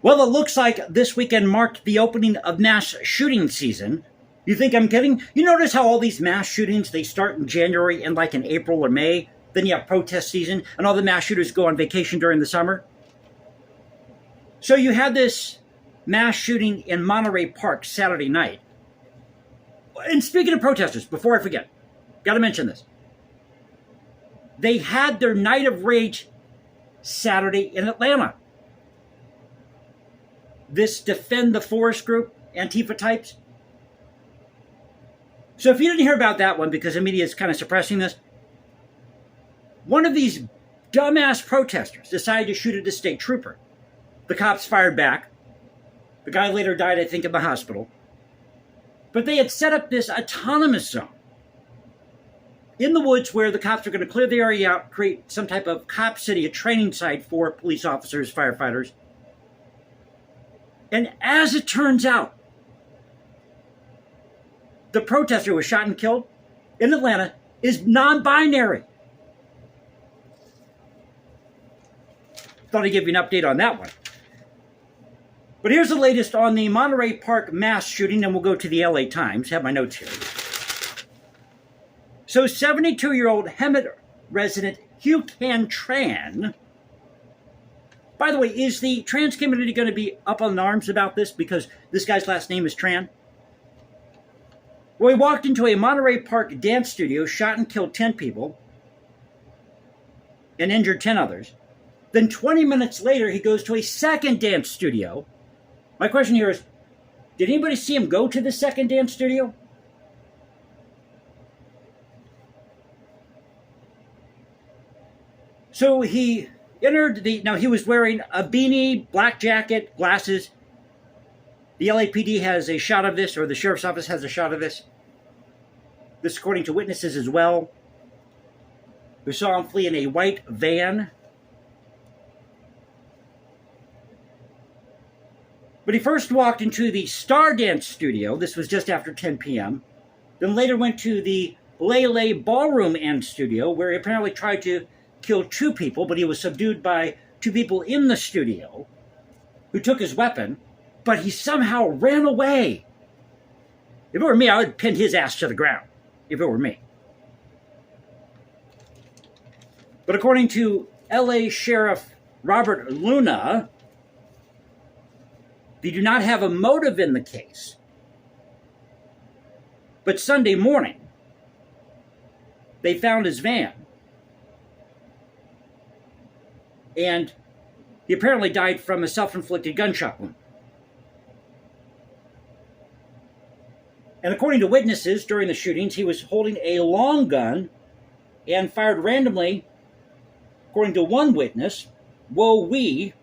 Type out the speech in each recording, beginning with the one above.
Well, it looks like this weekend marked the opening of mass shooting season. You think I'm kidding? You notice how all these mass shootings, they start in January and like in April or May? Then you have protest season and all the mass shooters go on vacation during the summer. So you had this mass shooting in Monterey Park Saturday night. And speaking of protesters, before I forget, got to mention this. They had their night of rage Saturday in Atlanta. This Defend the Forest group, Antifa types. So if you didn't hear about that one, because the media is kind of suppressing this, one of these dumbass protesters decided to shoot at a state trooper. The cops fired back. The guy later died, I think, in the hospital. But they had set up this autonomous zone in the woods where the cops are going to clear the area out, create some type of cop city, a training site for police officers, firefighters. And as it turns out, the protester who was shot and killed in Atlanta is non-binary. Thought I'd give you an update on that one. But here's the latest on the Monterey Park mass shooting, and we'll go to the LA Times. I have my notes here. So 72-year-old Hemet resident Hugh Can Tran. By the way, is the trans community going to be up in arms about this because this guy's last name is Tran? Well, he walked into a Monterey Park dance studio, shot and killed 10 people, and injured 10 others. Then 20 minutes later, he goes to a second dance studio. My question here is, did anybody see him go to the second dance studio? So he entered now he was wearing a beanie, black jacket, glasses. The LAPD has a shot of this, or the sheriff's office has a shot of this. This according to witnesses as well, who saw him flee in a white van. But he first walked into the Star Dance studio. This was just after 10 p.m. Then later went to the Lele Ballroom and studio, where he apparently tried to kill 2 people, but he was subdued by 2 people in the studio who took his weapon, but he somehow ran away. If it were me, I would pin his ass to the ground, if it were me. But according to LA Sheriff Robert Luna, they do not have a motive in the case. But Sunday morning, they found his van. And he apparently died from a self-inflicted gunshot wound. And according to witnesses during the shootings, he was holding a long gun and fired randomly, according to one witness, Wo Wee,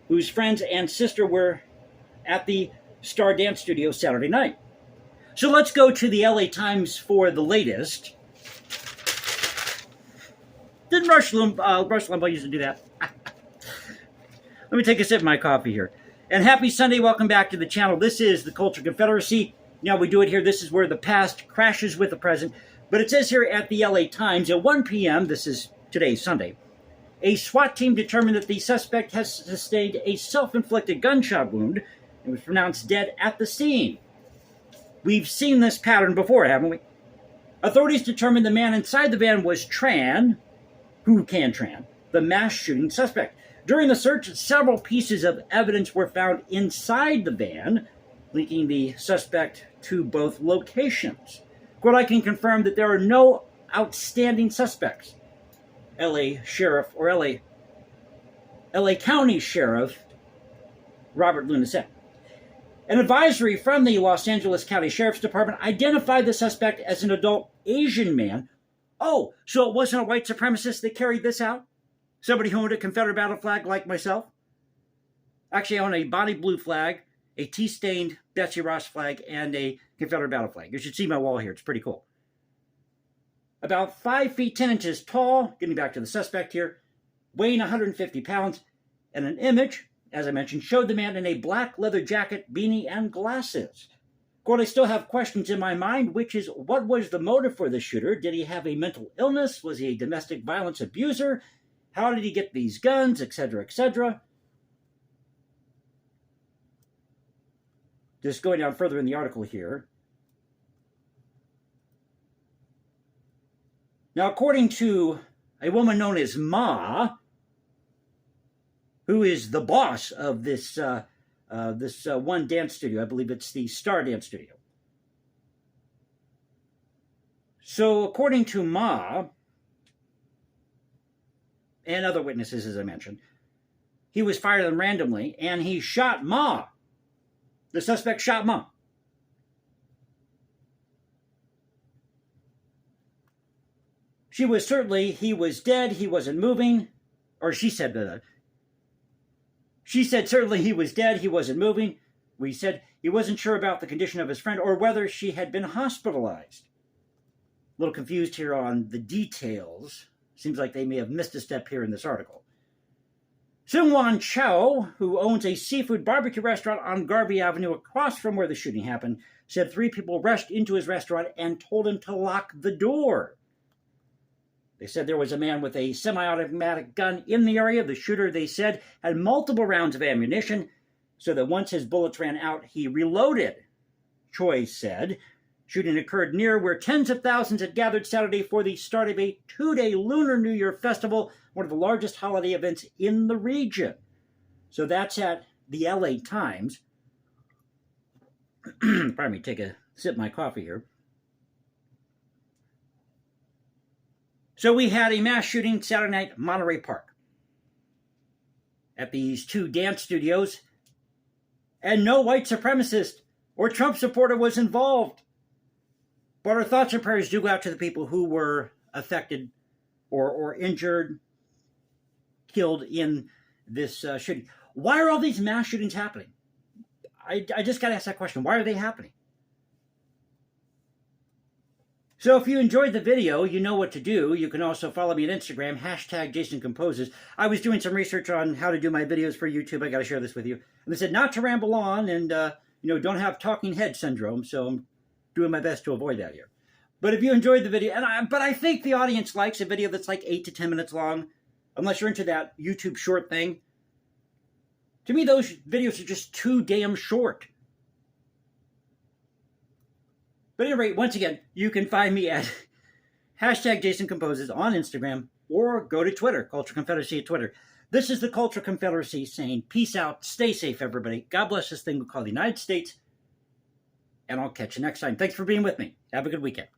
whose friends and sister were at the Star Dance Studio Saturday night. So let's go to the LA Times for the latest. Didn't Rush Limbaugh used to do that? Let me take a sip of my coffee here. And happy Sunday. Welcome back to the channel. This is the Culture Confederacy. Now we do it here. This is where the past crashes with the present. But it says here at the LA Times at 1 p.m., this is today, Sunday, a SWAT team determined that the suspect has sustained a self-inflicted gunshot wound and was pronounced dead at the scene. We've seen this pattern before, haven't we? Authorities determined the man inside the van was Tran, the mass shooting suspect. During the search, several pieces of evidence were found inside the van, linking the suspect to both locations. Quote, I can confirm that there are no outstanding suspects. LA County Sheriff Robert Luna said. An advisory from the Los Angeles County Sheriff's Department identified the suspect as an adult Asian man. Oh, so it wasn't a white supremacist that carried this out? Somebody who owned a Confederate battle flag like myself? Actually, I own a Bonnie Blue flag, a tea-stained Betsy Ross flag, and a Confederate battle flag. You should see my wall here. It's pretty cool. About 5 feet 10 inches tall, getting back to the suspect here, weighing 150 pounds, and an image, as I mentioned, showed the man in a black leather jacket, beanie, and glasses. Quote, I still have questions in my mind, which is, what was the motive for the shooter? Did he have a mental illness? Was he a domestic violence abuser? How did he get these guns, etc., etc.? Just going down further in the article here. Now, according to a woman known as Ma, who is the boss of this one dance studio, I believe it's the Star Dance Studio. So, according to Ma and other witnesses, as I mentioned, he was fired randomly, and he shot Ma. The suspect shot Ma. He was dead, he wasn't moving, or she said that. She said certainly he was dead, he wasn't moving. We said he wasn't sure about the condition of his friend or whether she had been hospitalized. A little confused here on the details. Seems like they may have missed a step here in this article. Seung-Wan Chow, who owns a seafood barbecue restaurant on Garvey Avenue across from where the shooting happened, said 3 people rushed into his restaurant and told him to lock the door. They said there was a man with a semi-automatic gun in the area. The shooter, they said, had multiple rounds of ammunition, so that once his bullets ran out, he reloaded. Choi said shooting occurred near where tens of thousands had gathered Saturday for the start of a 2-day Lunar New Year festival, one of the largest holiday events in the region. So that's at the LA Times. Pardon me, take a sip of my coffee here. So we had a mass shooting Saturday night, Monterey Park, at these 2 dance studios, and no white supremacist or Trump supporter was involved. But our thoughts and prayers do go out to the people who were affected or injured, killed in this shooting. Why are all these mass shootings happening? I just got to ask that question. Why are they happening? So if you enjoyed the video, you know what to do. You can also follow me on Instagram, #JasonComposes. I was doing some research on how to do my videos for YouTube. I got to share this with you. And they said not to ramble on and, don't have talking head syndrome. So I'm doing my best to avoid that here. But if you enjoyed the video, but I think the audience likes a video that's like 8 to 10 minutes long, unless you're into that YouTube short thing. To me, those videos are just too damn short. But at any rate, once again, you can find me at #JasonComposes on Instagram or go to Twitter, Culture Confederacy at Twitter. This is the Culture Confederacy saying peace out, stay safe, everybody. God bless this thing we call the United States, and I'll catch you next time. Thanks for being with me. Have a good weekend.